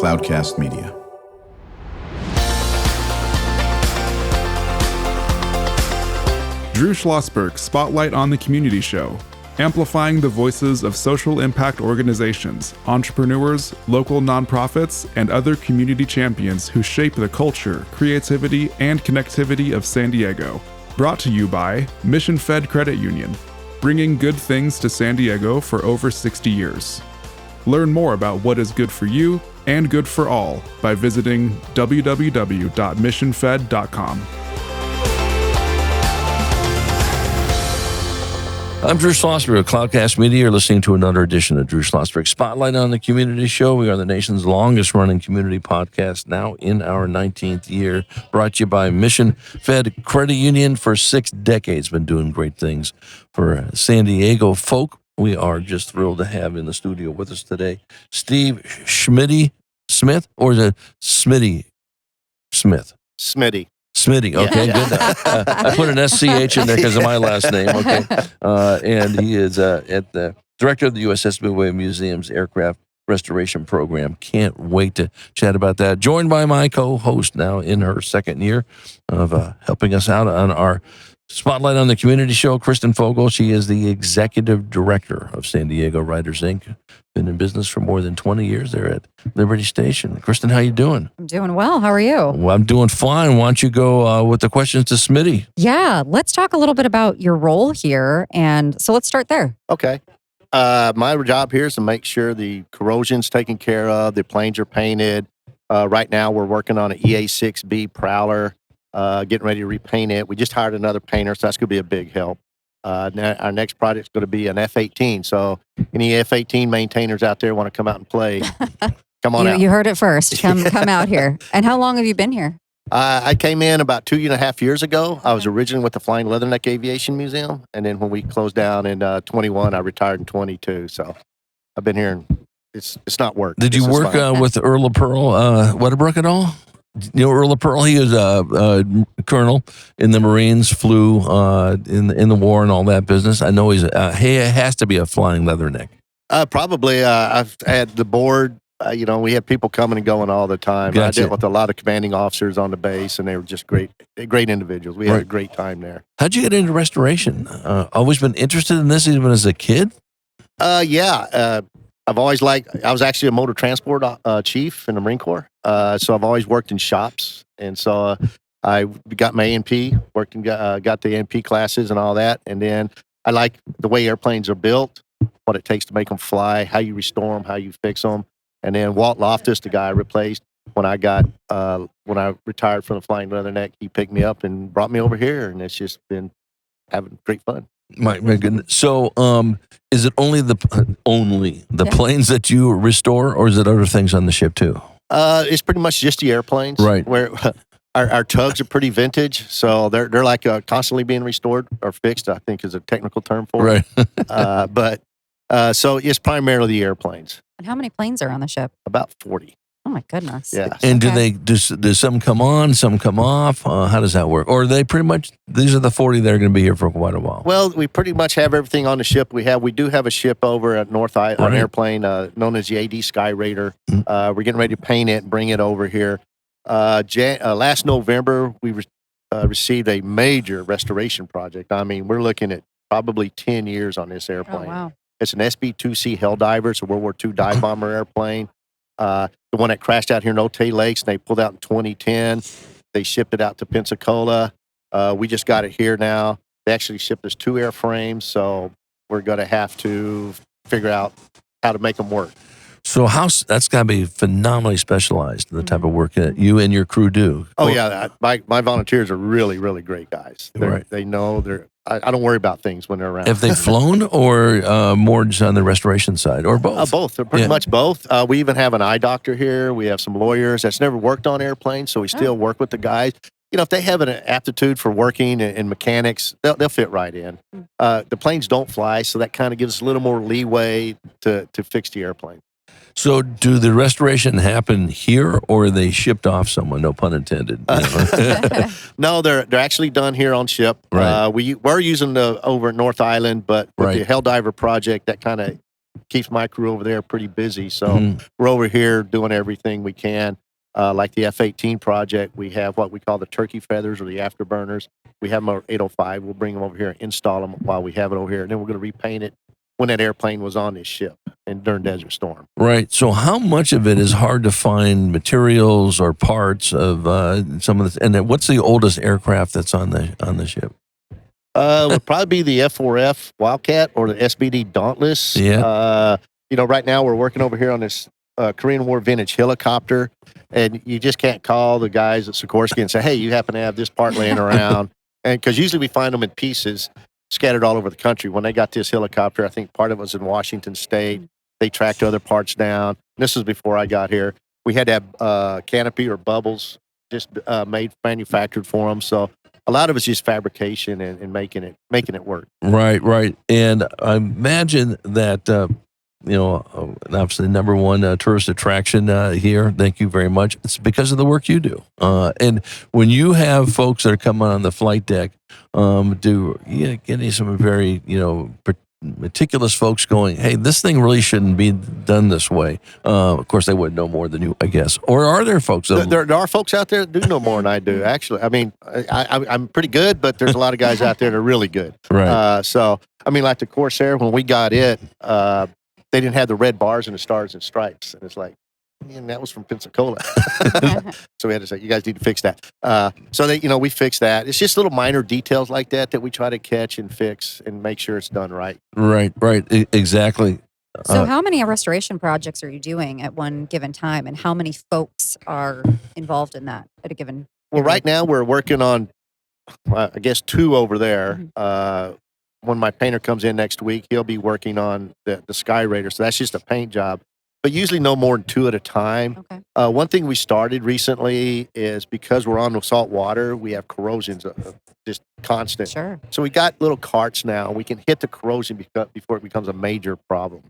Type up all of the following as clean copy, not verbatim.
Cloudcast Media. Drew Schlosberg Spotlight on the Community Show, amplifying the voices of social impact organizations, entrepreneurs, local nonprofits, and other community champions who shape the culture, creativity, and connectivity of San Diego. Brought to you by Mission Fed Credit Union, bringing good things to San Diego for over 60 years. Learn more about what is good for you and good for all by visiting www.missionfed.com. I'm Drew Schlosberg of Cloudcast Media. You're listening to another edition of Drew Schlosberg Spotlight on the Community Show. We are the nation's longest-running community podcast, now in our 19th year, brought to you by Mission Fed Credit Union. For 6 decades, been doing great things for San Diego folk. We are just thrilled to have in the studio with us today Steve Smith, or is it Smitty Smith? Smitty. Smitty, okay, Yeah. good. I put an SCH in there because of my last name, okay. And he is at the director of the USS Midway Museum's Aircraft Restoration Program. Can't wait to chat about that. Joined by my co-host now in her second year of helping us out on our Spotlight on the Community Show, Kristen Fogel. She is the executive director of San Diego Writers, Inc. Been in business for more than 20 years there at Liberty Station. Kristen, how you doing? I'm doing well. How are you? Well, I'm doing fine. Why don't you go with the questions to Smitty? Yeah, let's talk a little bit about your role here. And so let's start there. Okay. My job here is to make sure the corrosion's taken care of, the planes are painted. Right now, we're working on an EA6B Prowler, getting ready to repaint it. We just hired another painter, so that's going to be a big help. Our next project is going to be an F-18. So any F-18 maintainers out there want to come out and play, come on out. You heard it first. Come out here. And how long have you been here? I came in about 2.5 years ago. I was originally with the Flying Leatherneck Aviation Museum. And then when we closed down in 21, I retired in 22. So I've been here, and it's not work. Did you work with Earl of Pearl, Wedderbrook at all? You know Earl of Pearl? He was a colonel in the Marines, flew in the war and all that business. I know he has to be a flying leatherneck. Probably. I've had the board. We had people coming and going all the time. Gotcha. I dealt with a lot of commanding officers on the base, and they were just great individuals. We had a great time there. How'd you get into restoration? Always been interested in this even as a kid? Yeah. I've always I was actually a motor transport chief in the Marine Corps. So I've always worked in shops. And so I got my A&P, worked and got the A&P classes and all that. And then I like the way airplanes are built, what it takes to make them fly, how you restore them, how you fix them. And then Walt Loftus, the guy I replaced when I retired from the Flying Leatherneck, he picked me up and brought me over here. And it's just been having great fun. My goodness. So, is it only the planes that you restore, or is it other things on the ship too? It's pretty much just the airplanes. Right. Where our tugs are pretty vintage, so they're like constantly being restored or fixed, I think is a technical term for it. Right. So it's primarily the airplanes. And how many planes are on the ship? About 40. Oh my goodness. Yeah. And do some come on, some come off? How does that work? Or are they pretty much, these are the 40 that are going to be here for quite a while? Well, we pretty much have everything on the ship. We do have a ship over at North Island, an airplane known as the AD Sky Raider. We're getting ready to paint it and bring it over here. Last November, we received a major restoration project. I mean, we're looking at probably 10 years on this airplane. Oh, wow. It's an SB-2C Helldiver. It's a World War II dive bomber airplane. The one that crashed out here in Otay Lakes, and they pulled out in 2010. They shipped it out to Pensacola. We just got it here now. They actually shipped us 2 airframes, so we're going to have to figure out how to make them work. So that's got to be phenomenally specialized, the type of work that you and your crew do. Oh, yeah. My volunteers are really, really great guys. They know I don't worry about things when they're around. Have they flown or more just on the restoration side, or both? Both. They're pretty much both. We even have an eye doctor here. We have some lawyers that's never worked on airplanes, so we still work with the guys. If they have an aptitude for working in mechanics, they'll fit right in. The planes don't fly, so that kind of gives us a little more leeway to fix the airplane. So do the restoration happen here, or are they shipped off someone? No pun intended. No, they're actually done here on ship. Right. We're using the over at North Island, but with the Helldiver project, that kind of keeps my crew over there pretty busy. So Mhm. we're over here doing everything we can. Like the F-18 project, we have what we call the turkey feathers or the afterburners. We have them on 805. We'll bring them over here and install them while we have it over here. And then we're going to repaint it when that airplane was on this ship and during Desert Storm. Right. So, how much of it is hard to find materials or parts of some of this? And then what's the oldest aircraft that's on the ship? Would probably be the F4F Wildcat or the SBD Dauntless. Yeah. Right now we're working over here on this Korean War vintage helicopter, and you just can't call the guys at Sikorsky and say, "Hey, you happen to have this part laying around?" And because usually we find them in pieces scattered all over the country. When they got this helicopter, I think part of it was in Washington State. They tracked other parts down. This was before I got here. We had to have canopy or bubbles just manufactured for them. So a lot of it's just fabrication and making it work. Right. And I imagine that obviously number one tourist attraction here. Thank you very much. It's because of the work you do. And when you have folks that are coming on the flight deck, do you get any some very meticulous folks going, hey, this thing really shouldn't be done this way. Of course, they wouldn't know more than you, I guess. Or are there folks? There are folks out there that do know more than I do, actually. I mean, I'm pretty good, but there's a lot of guys out there that are really good. Right. So, I mean, like the Corsair, when we got it, they didn't have the red bars and the stars and stripes. And it's like, man, that was from Pensacola. So we had to say, you guys need to fix that. So we fixed that. It's just little minor details like that we try to catch and fix and make sure it's done right. Right. Exactly. So how many restoration projects are you doing at one given time, and how many folks are involved in that at a given? Well, right now we're working on, I guess, 2 over there. Mm-hmm. When my painter comes in next week, he'll be working on the Sky Raider. So that's just a paint job. But usually no more than 2 at a time. Okay. One thing we started recently is because we're on the salt water, we have corrosions just constant. Sure. So we got little carts now. We can hit the corrosion before it becomes a major problem.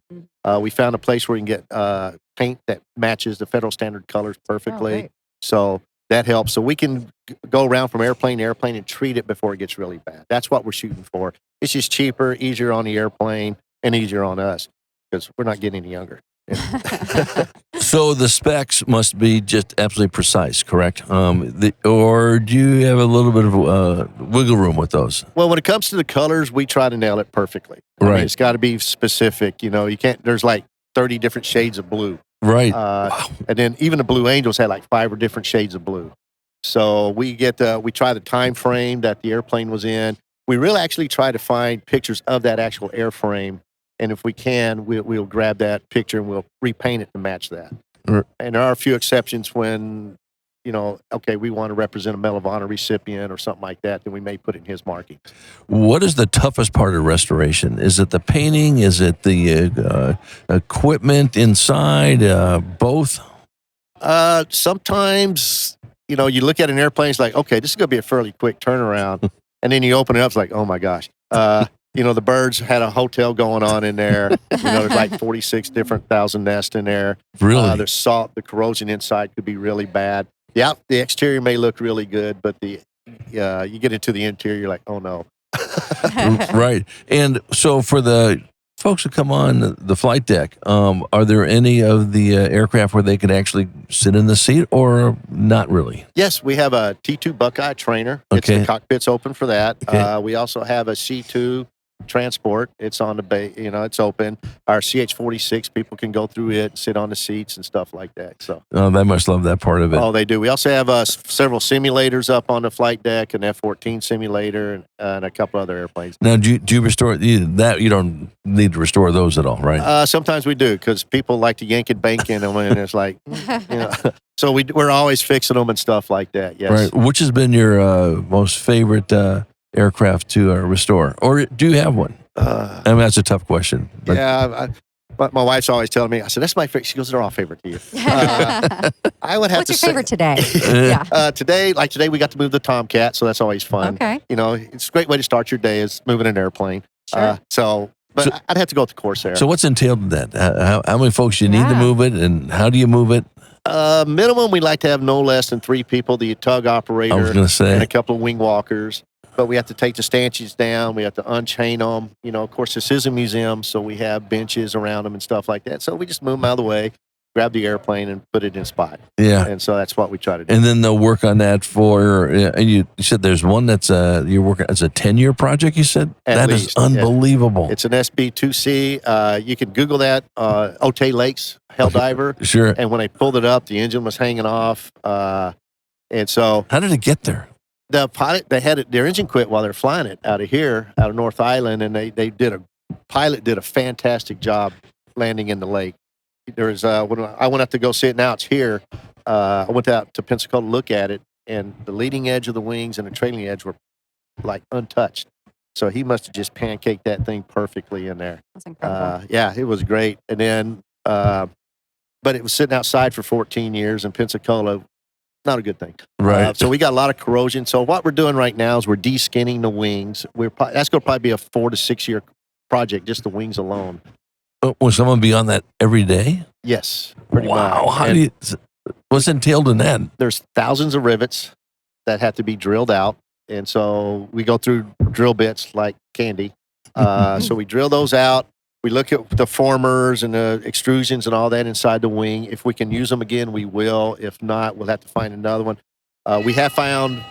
We found a place where you can get paint that matches the federal standard colors perfectly. great. So that helps. So we can go around from airplane to airplane and treat it before it gets really bad. That's what we're shooting for. It's just cheaper, easier on the airplane, and easier on us because we're not getting any younger. So the specs must be just absolutely precise, correct? Or do you have a little bit of wiggle room with those? Well, when it comes to the colors, we try to nail it perfectly. I mean, it's got to be specific. You can't. There's like 30 different shades of blue. Right. Wow. And then even the Blue Angels had like 5 or different shades of blue. So we try the time frame that the airplane was in. We really actually try to find pictures of that actual airframe. And if we can, we'll grab that picture and we'll repaint it to match that. And there are a few exceptions when, we want to represent a Medal of Honor recipient or something like that, then we may put it in his marking. What is the toughest part of restoration? Is it the painting? Is it the equipment inside? Both? Sometimes, you look at an airplane, it's like, okay, this is going to be a fairly quick turnaround. And then you open it up, it's like, oh my gosh. The birds had a hotel going on in there. There's like 46 different thousand nests in there. Really? There's salt. The corrosion inside could be really bad. The exterior may look really good, but you get into the interior, you're like, oh no. Right. And so for the folks who come on the flight deck, are there any of the aircraft where they can actually sit in the seat or not really? Yes, we have a T2 Buckeye trainer. Okay. The cockpit's open for that. Okay. We also have a C2 transport. It's on the bay, it's open. Our CH-46, people can go through it, sit on the seats and stuff like that. So they must love that part of it. Oh, they do. We also have several simulators up on the flight deck, an F-14 simulator, and a couple other airplanes. Now, do you restore that? You don't need to restore those at all, right? Sometimes we do because people like to yank and bank in them, and it's like, So we're always fixing them and stuff like that. Yes. Right. Which has been your most favorite aircraft to restore, or do you have one? I mean, that's a tough question. But. Yeah, but my wife's always telling me. I said, "That's my favorite." She goes, "They're all favorite to you." I would have What's to your say favorite today? Yeah. Today we got to move the Tomcat, so that's always fun. Okay. It's a great way to start your day is moving an airplane. Sure. But I'd have to go with the Corsair. So what's entailed in that? How many folks you need to Yeah. move it, and how do you move it? Minimum, we like to have no less than 3 people: the tug operator I was going to say. and a couple of wing walkers. but we have to take the stanchions down. We have to unchain them. Of course, this is a museum, so we have benches around them and stuff like that. So we just move them out of the way, grab the airplane, and put it in spot. Yeah. And so that's what we try to do. And then they'll work on that for, and you said there's one that's you're working, it's a 10-year project, you said? That is unbelievable. It's an SB2C. You can Google that, Otay Lakes Helldiver. Sure. And when they pulled it up, the engine was hanging off. And so. How did it get there? The pilot, they had their engine quit while they're flying it out of here, out of North Island, and pilot did a fantastic job landing in the lake. There's when I went out to go see it, now it's here. I went out to Pensacola to look at it, and the leading edge of the wings and the trailing edge were like untouched. So he must have just pancaked that thing perfectly in there. That's incredible. Yeah, it was great. And then, but it was sitting outside for 14 years in Pensacola. Not a good thing. Right. So we got a lot of corrosion. So what we're doing right now is we're de-skinning the wings. That's going to probably be a 4 to 6 year project, just the wings alone. Will someone be on that every day? Yes, pretty wow. much. What's entailed in that? There's thousands of rivets that have to be drilled out. And so we go through drill bits like candy. So we drill those out. We look at the formers and the extrusions and all that inside the wing. If we can use them again, we will. If not, we'll have to find another one. We have found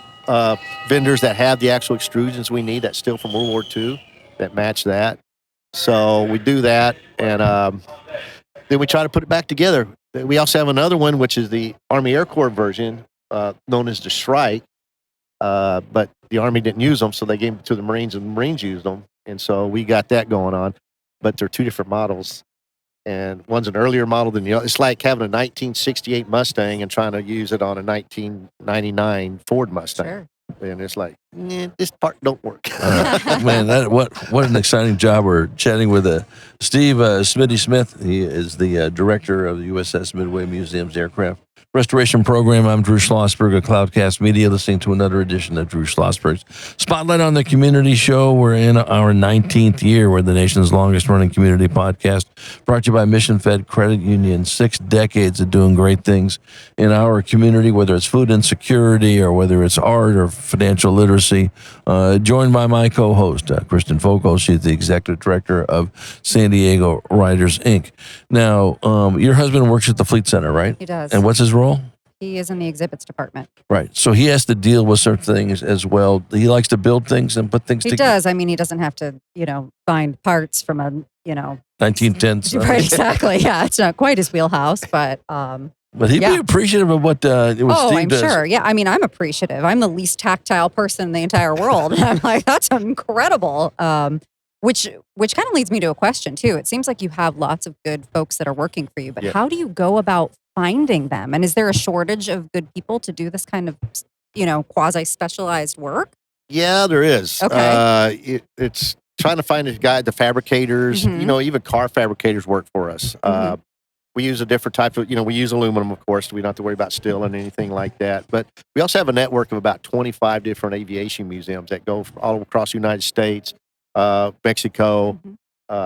vendors that have the actual extrusions we need, that's still from World War II, that match that. So we do that, and then we try to put it back together. We also have another one, which is the Army Air Corps version, known as the Shrike. But the Army didn't use them, so they gave them to the Marines, and the Marines used them. And so we got that going on. But they're two different models, and one's an earlier model than the other. It's like having a 1968 Mustang and trying to use it on a 1999 Ford Mustang. Sure. And it's like, this part don't work. Man, what an exciting job. We're chatting with Steve Smitty Smith. He is the director of the USS Midway Museum's Aircraft Restoration Program. I'm Drew Schlosberg of Cloudcast Media, listening to another edition of Drew Schlosberg's Spotlight on the Community Show. We're in our 19th year. We're the nation's longest-running community podcast, brought to you by Mission Fed Credit Union. 6 decades of doing great things in our community, whether it's food insecurity or whether it's art or financial literacy. Joined by my co-host, Kristen Fogle. She's the executive director of San Diego Riders, Inc. Now, your husband works at the Fleet Center, right? He does. And what's his role? He is in the exhibits department. Right. So he has to deal with certain things as well. He likes to build things and put things together. He does. I mean, he doesn't have to, find parts from a, 1910s. Right, exactly. Yeah, it's not quite his wheelhouse, but he'd be appreciative of what Steve I'm does. sure. Yeah, I mean, I'm appreciative. I'm the least tactile person in the entire world. And I'm like, that's incredible. Which kind of leads me to a question, too. It seems like you have lots of good folks that are working for you, but how do you go about finding them? And is there a shortage of good people to do this kind of, quasi-specialized work? Yeah, there is. Okay. It's trying to find the fabricators, even car fabricators work for us. We use a different type of, we use aluminum, of course. We don't have to worry about steel and anything like that. But we also have a network of about 25 different aviation museums that go all across the United States, Mexico,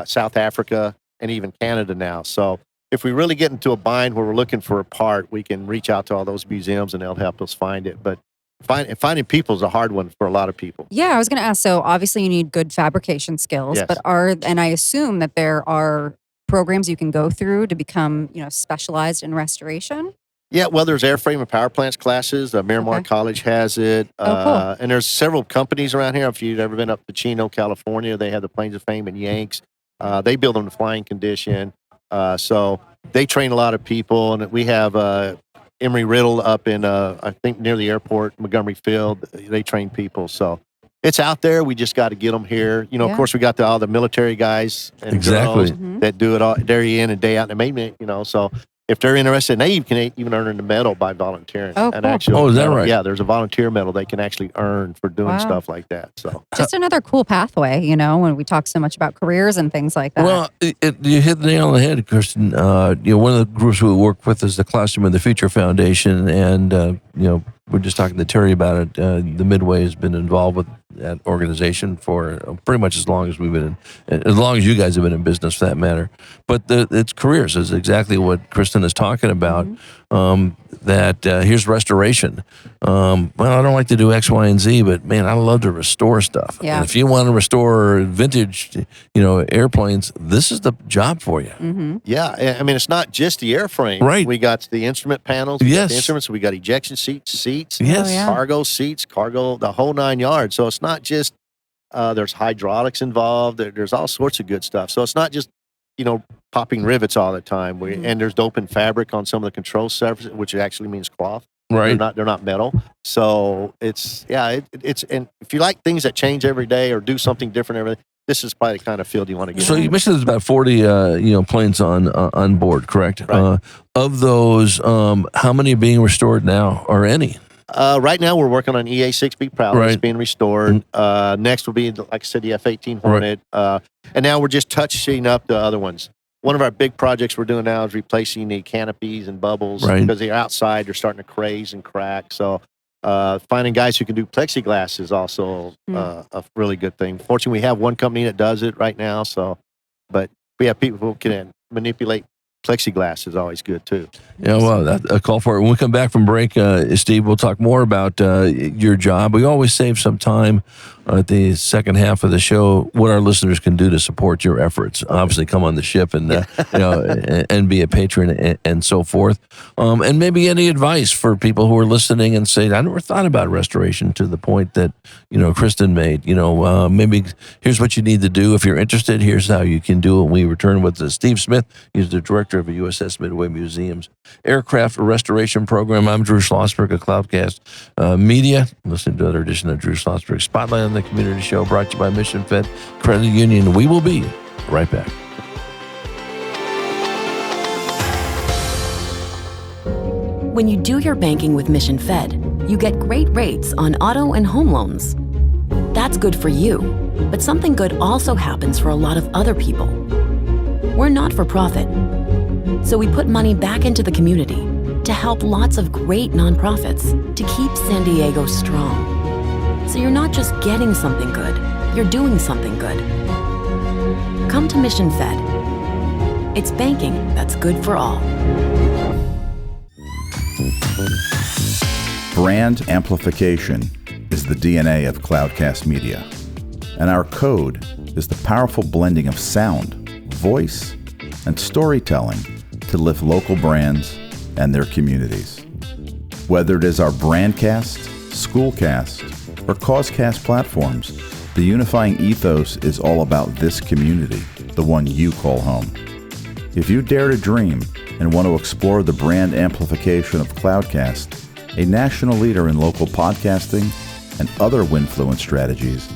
South Africa, and even Canada now. So if we really get into a bind where we're looking for a part, we can reach out to all those museums and they'll help us find it. But finding people is a hard one for a lot of people. Yeah, I was going to ask. So obviously you need good fabrication skills, Yes. and I assume that there are programs you can go through to become, specialized in restoration? Yeah, well, there's airframe and power plants classes. Miramar College has it. Cool. And there's several companies around here. If you've ever been up to Chino, California, they have the Plains of Fame and Yanks. They build them in flying condition. So they train a lot of people. And we have Emory Riddle up in, I think, near the airport, Montgomery Field. They train people. So it's out there. We just got to get them here. Of course, we got all the military guys and girls that do it all day in and day out. And maybe, so if they're interested, they can even earn a medal by volunteering. Oh, and cool. actually, is that right? Yeah, there's a volunteer medal they can actually earn for doing stuff like that. So just another cool pathway, when we talk so much about careers and things like that. Well, you hit the nail on the head, Kristen. One of the groups we work with is the Classroom of the Future Foundation, and we're just talking to Terry about it. The Midway has been involved with that organization for pretty much as long as we've been as long as you guys have been in business, for that matter. But it's careers is exactly what Kristen is talking about. that here's restoration. Well, I don't like to do X, Y, and Z, but man, I love to restore stuff. Yeah. And if you want to restore vintage, airplanes, this is the job for you. Mm-hmm. Yeah, I mean, it's not just the airframe. Right. We got the instrument panels. We got Yes. the instruments. We got ejection seats, Yes. Oh, yeah. cargo seats, the whole 9 yards. So it's not just there's hydraulics involved. There's all sorts of good stuff. So it's not just popping rivets all the time. And there's doping fabric on some of the control surfaces, which actually means cloth. Right. They're not metal. So it's and if you like things that change every day or do something different every day, this is probably the kind of field you want to get. So you mentioned there's about 40, planes on board, correct? Right. Of those, how many are being restored now, or any? Right now, we're working on EA-6B Prowler. Right. It's being restored. Next will be, like I said, the F-18 Hornet. And now we're just touching up the other ones. One of our big projects we're doing now is replacing the canopies and bubbles because they're outside. They're starting to craze and crack. So finding guys who can do plexiglass is also a really good thing. Fortunately, we have one company that does it right now. But we have people who can manipulate plexiglass is always good too. Yeah, well, that's a call for it. When we come back from break, Steve, we'll talk more about your job. We always save some time at the second half of the show what our listeners can do to support your efforts. Obviously, come on the ship and and be a patron and so forth. And maybe any advice for people who are listening and say, I never thought about restoration to the point that Kristen made. Maybe here's what you need to do if you're interested. Here's how you can do it. We return with Steve Smith. He's the director of the USS Midway Museum's Aircraft Restoration Program. I'm Drew Schlosberg of Cloudcast Media. Listening to another edition of Drew Schlosberg Spotlight on the Community Show, brought to you by Mission Fed Credit Union. We will be right back. When you do your banking with Mission Fed, you get great rates on auto and home loans. That's good for you, but something good also happens for a lot of other people. We're not for profit, so we put money back into the community to help lots of great nonprofits to keep San Diego strong. So you're not just getting something good, you're doing something good. Come to Mission Fed. It's banking that's good for all. Brand amplification is the DNA of Cloudcast Media, and our code is the powerful blending of sound, voice, and storytelling to lift local brands and their communities. Whether it is our Brandcast, Schoolcast, or Causecast platforms, the unifying ethos is all about this community, the one you call home. If you dare to dream and want to explore the brand amplification of Cloudcast, a national leader in local podcasting and other Winfluence strategies,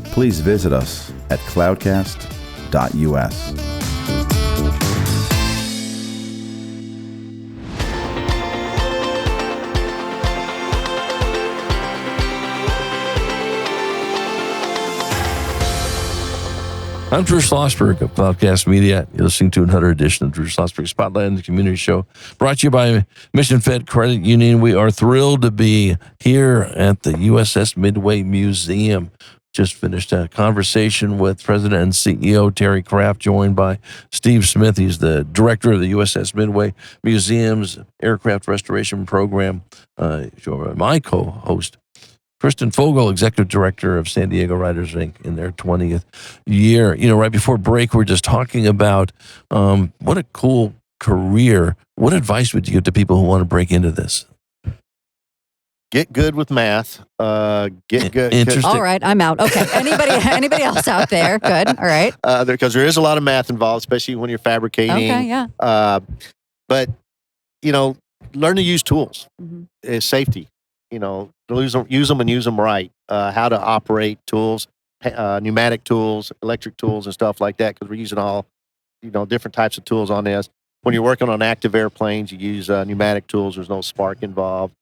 please visit us at cloudcast.us. I'm Drew Schlosberg of Cloudcast Media. You're listening to another edition of Drew Schlosberg Spotlight on the Community Show, brought to you by Mission Fed Credit Union. We are thrilled to be here at the USS Midway Museum. Just finished a conversation with President and CEO Terry Kraft, joined by Steve Smith. He's the director of the USS Midway Museum's Aircraft Restoration Program. My co-host, Kristen Fogel, Executive Director of San Diego Writers Inc. in their 20th year. Right before break, we're just talking about what a cool career. What advice would you give to people who want to break into this? Get good with math. Get good. Interesting. All right, I'm out. Okay. Anybody else out there? Good. All right. Because there is a lot of math involved, especially when you're fabricating. Okay, yeah. But, learn to use tools. Is safety. Use them and use them right. How to operate tools, pneumatic tools, electric tools, and stuff like that, because we're using all, different types of tools on this. When you're working on active airplanes, you use pneumatic tools. There's no spark involved.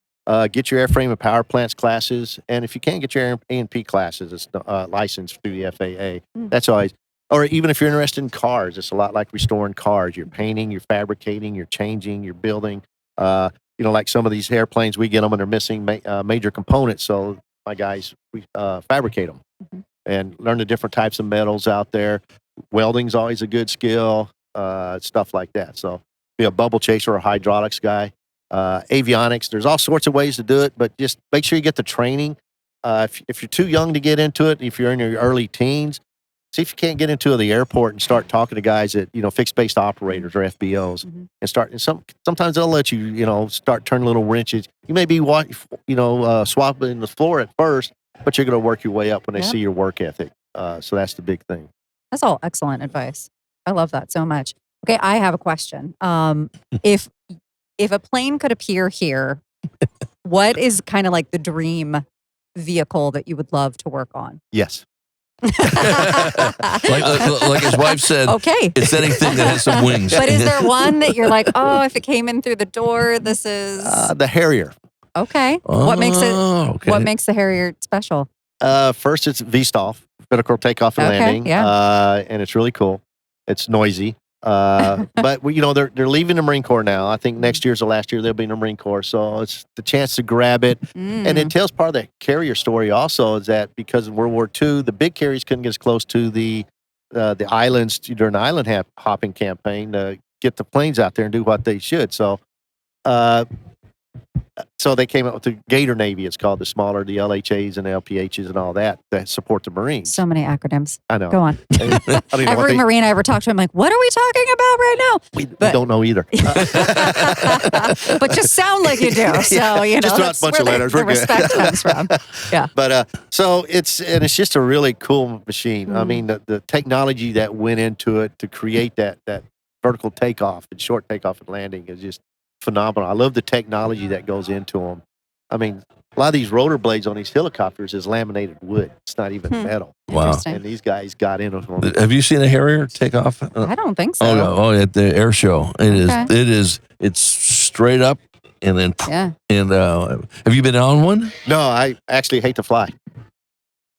Get your airframe and power plants classes, and if you can't get your A&P classes, it's licensed through the FAA. That's always. Or even if you're interested in cars, it's a lot like restoring cars. You're painting, you're fabricating, you're changing, you're building. Like some of these airplanes, we get them and they're missing major components. So my guys, we fabricate them and learn the different types of metals out there. Welding's always a good skill, stuff like that. So be a bubble chaser or a hydraulics guy. avionics. There's all sorts of ways to do it, but just make sure you get the training. If you're too young to get into it, if you're in your early teens, see if you can't get into the airport and start talking to guys at, fixed base operators or FBOs and start. And sometimes they'll let you, start turning little wrenches. You may be, swapping the floor at first, but you're going to work your way up when they see your work ethic. So that's the big thing. That's all excellent advice. I love that so much. Okay, I have a question. If a plane could appear here, what is kind of like the dream vehicle that you would love to work on? Yes. like his wife said, okay, it's anything that has some wings. But is there one that you're like, oh, if it came in through the door, this is the Harrier. Okay. What makes the Harrier special? First, it's VSTOL, vertical takeoff and landing. Yeah. And it's really cool. It's noisy. But they're leaving the Marine Corps now. I think next year's the last year they'll be in the Marine Corps. So it's the chance to grab it. And it tells part of that carrier story also is that because in World War II, the big carriers couldn't get as close to the islands during the island hopping campaign to get the planes out there and do what they should. So they came up with the Gator Navy. It's called the smaller, the LHAs and the LPHs and all that support the Marines. So many acronyms. I know. Go on. Every Marine I ever talked to, I'm like, what are we talking about right now? We don't know either. But just sound like you do. So, just throw out a bunch of letters. The respect comes from. Yeah. But so it's just a really cool machine. I mean, the technology that went into it to create that vertical takeoff and short takeoff and landing is just phenomenal. I love the technology that goes into them. I mean, a lot of these rotor blades on these helicopters is laminated wood. It's not even metal. Wow. And these guys got in them. Have you seen a Harrier take off? I don't think so. Oh, at the air show. It's straight up and then. Yeah. And have you been on one? No, I actually hate to fly.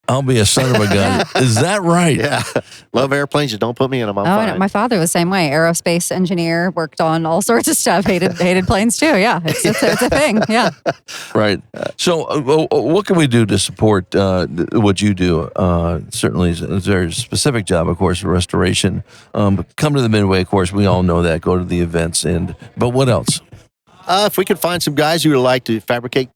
I'll be a son of a gun. Is that right? Yeah. Love airplanes. Just don't put me in them. I'm fine. No, my father was the same way. Aerospace engineer, worked on all sorts of stuff. Hated planes too. Yeah. It's a thing. Yeah. Right. So what can we do to support what you do? Certainly it's a very specific job, of course, restoration. Come to the Midway, of course. We all know that. Go to the events. But what else? If we could find some guys who would like to fabricate,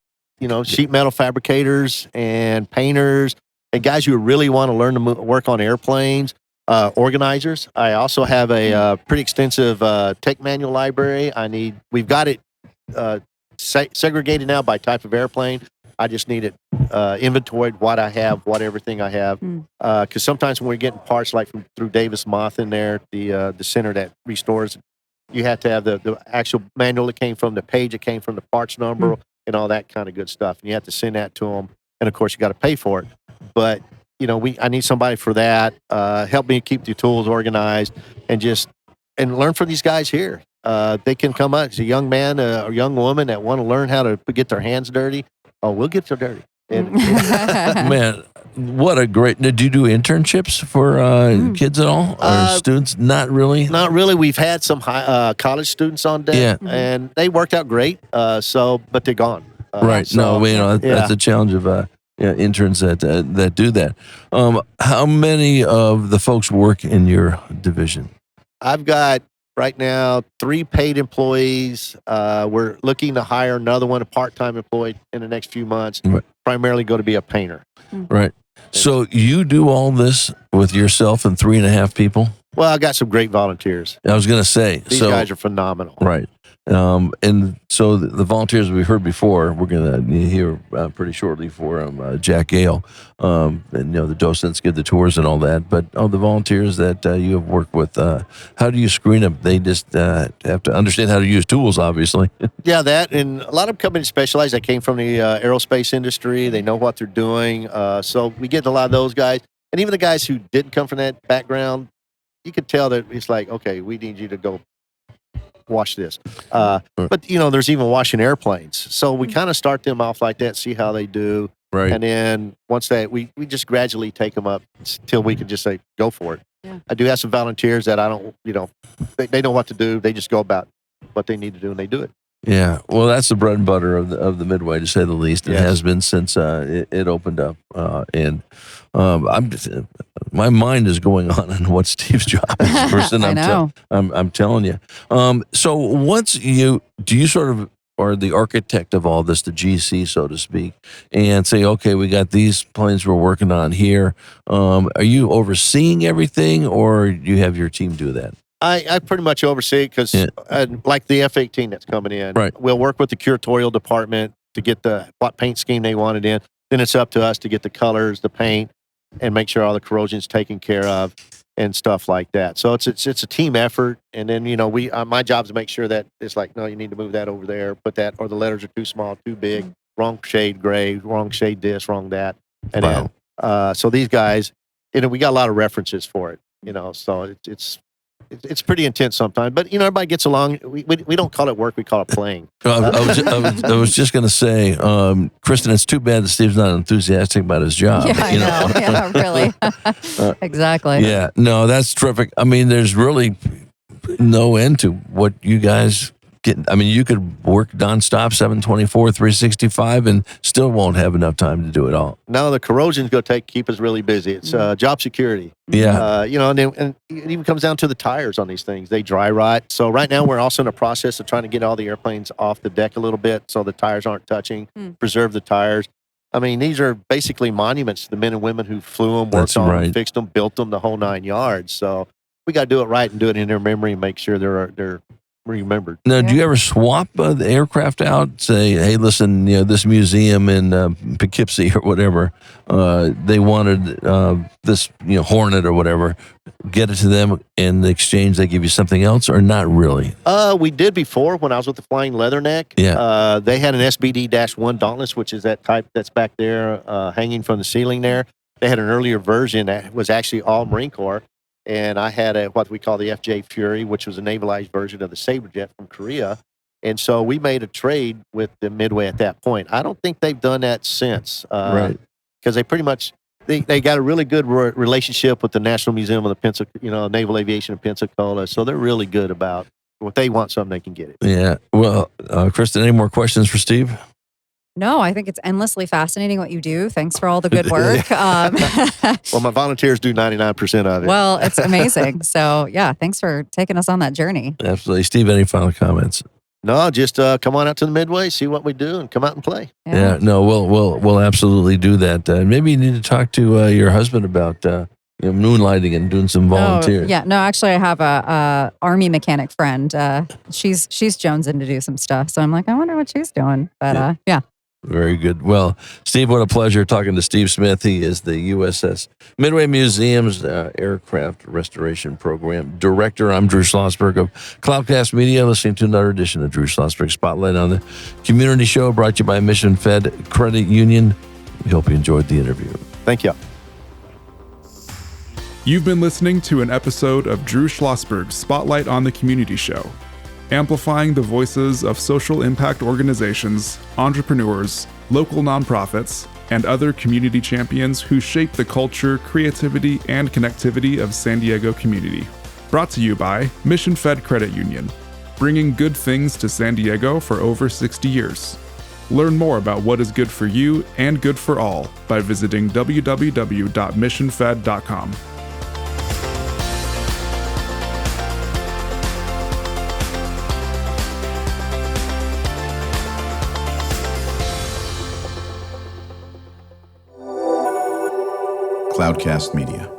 sheet metal fabricators and painters, and guys who really want to learn to work on airplanes, organizers. I also have a pretty extensive tech manual library. We've got it segregated now by type of airplane. I just need it inventoried, what I have, everything I have. Because sometimes when we're getting parts like through Davis Moth in there, the center that restores, you have to have the actual manual that came from, the page that came from, the parts number, and all that kind of good stuff. And you have to send that to them. And of course, you got to pay for it. But I need somebody for that. Help me keep the tools organized, and learn from these guys here. They can come up as a young man or young woman that want to learn how to get their hands dirty. Oh, we'll get them dirty. Man, what a great! Did you do internships for kids at all or students? Not really. Not really. We've had some college students on deck, and they worked out great. But they're gone. Right. That's the challenge of interns that do that. How many of the folks work in your division? I've got right now 3 paid employees. We're looking to hire another one, a part-time employee, in the next few months. Right. Primarily going to be a painter. Right. So you do all this with yourself and 3.5 people? Well, I got some great volunteers. I was going to say. These guys are phenomenal. Right. And so the volunteers we heard before, we're going to hear pretty shortly for Jack Gale. And, the docents give the tours and all that. But the volunteers that you have worked with, how do you screen them? They just have to understand how to use tools, obviously. Yeah, that. And a lot of companies specialize. They came from the aerospace industry. They know what they're doing. So we get a lot of those guys. And even the guys who didn't come from that background, you could tell that it's like, okay, we need you to go wash this. But, there's even washing airplanes. So we kind of start them off like that, see how they do. Right. And then once we just gradually take them up until we can just say, go for it. Yeah. I do have some volunteers that I don't, they know what to do. They just go about what they need to do and they do it. Yeah, well, that's the bread and butter of the Midway, to say the least. It has been since it opened up, and my mind is going on what Steve's job is. Person, I know. I'm telling you. So once do you sort of are the architect of all this, the GC, so to speak, and say, okay, we got these planes we're working on here. Are you overseeing everything, or you have your team do that? I pretty much oversee it because, like the F-18 that's coming in, Right. we'll work with the curatorial department to get what paint scheme they wanted in. Then it's up to us to get the colors, the paint, and make sure all the corrosion's taken care of and stuff like that. So it's a team effort. And then my job is to make sure that it's like, no, you need to move that over there, put that, or the letters are too small, too big, wrong shade gray, wrong shade this, wrong that, and then so these guys, we got a lot of references for it. So it's pretty intense sometimes, but everybody gets along. We don't call it work; we call it playing. I was just going to say, Kristen, it's too bad that Steve's not enthusiastic about his job. Yeah, I know. Yeah, really. Exactly. Yeah, no, that's terrific. I mean, there's really no end to what you guys get. I mean, you could work nonstop, 724, 365, and still won't have enough time to do it all. No, the corrosion's going to keep us really busy. It's job security. Yeah. And it even comes down to the tires on these things. They dry rot. So right now we're also in the process of trying to get all the airplanes off the deck a little bit so the tires aren't touching, preserve the tires. I mean, these are basically monuments to the men and women who flew them, worked on them, fixed them, built them, the whole 9 yards. So we got to do it right and do it in their memory and make sure they're remembered. Now, do you ever swap the aircraft out? Say, hey, listen, this museum in Poughkeepsie or whatever, they wanted this, Hornet or whatever. Get it to them in exchange. They give you something else, or not really? We did before when I was with the Flying Leatherneck. Yeah. They had an SBD-1 Dauntless, which is that type that's back there, hanging from the ceiling there. They had an earlier version that was actually all Marine Corps. And I had what we call the FJ Fury, which was a navalized version of the Sabrejet from Korea. And so we made a trade with the Midway at that point. I don't think they've done that since. Right. Because they pretty much, they got a really good relationship with the National Museum of the Naval Aviation in Pensacola. So they're really good about if they want something, they can get it. Yeah. Well, Kristen, any more questions for Steve? No, I think it's endlessly fascinating what you do. Thanks for all the good work. Well, my volunteers do 99% of it. Well, it's amazing. So, yeah, thanks for taking us on that journey. Absolutely. Steve, any final comments? No, just come on out to the Midway, see what we do, and come out and play. Yeah, no, we'll absolutely do that. Maybe you need to talk to your husband about moonlighting and doing some volunteers. Oh, yeah, no, actually, I have a Army mechanic friend. She's jonesing to do some stuff. So I'm like, I wonder what she's doing. But yeah. Very good. Well, Steve, what a pleasure talking to Steve Smith. He is the USS Midway Museum's Aircraft Restoration Program Director. I'm Drew Schlosberg of Cloudcast Media, listening to another edition of Drew Schlosberg Spotlight on the Community Show, brought to you by Mission Fed Credit Union. We hope you enjoyed the interview. Thank you. You've been listening to an episode of Drew Schlosberg's Spotlight on the Community Show, amplifying the voices of social impact organizations, entrepreneurs, local nonprofits, and other community champions who shape the culture, creativity, and connectivity of San Diego community. Brought to you by Mission Fed Credit Union, bringing good things to San Diego for over 60 years. Learn more about what is good for you and good for all by visiting www.missionfed.com. Cloudcast Media.